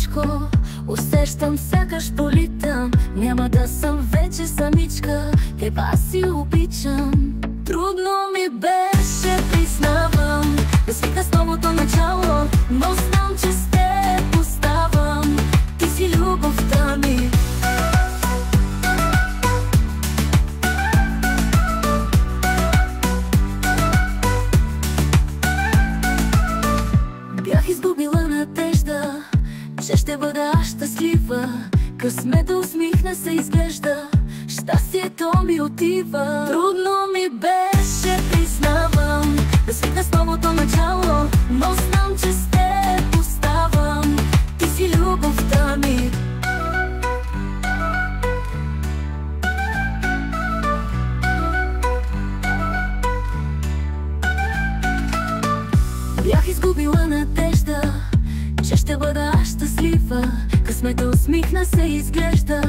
лекичко. Усещам, сякаш политам. Няма да съм вече самичка. Теб аз си обичам. Трудно ми беше, признавам, да свикна с новото начало, но знам, че с теб оставам. Ти си любовта ми. Бях изгубила надежда, че ще бъда щастлива. Късмета усмихна се изглежда, щастието ми отива. Трудно ми беше, признавам, да свикна с новото начало, но знам, че с теб оставам. Ти си любовта ми. Бях изгубила надежда, че ще бъда щастлива. Късмета усмихна се изглежда,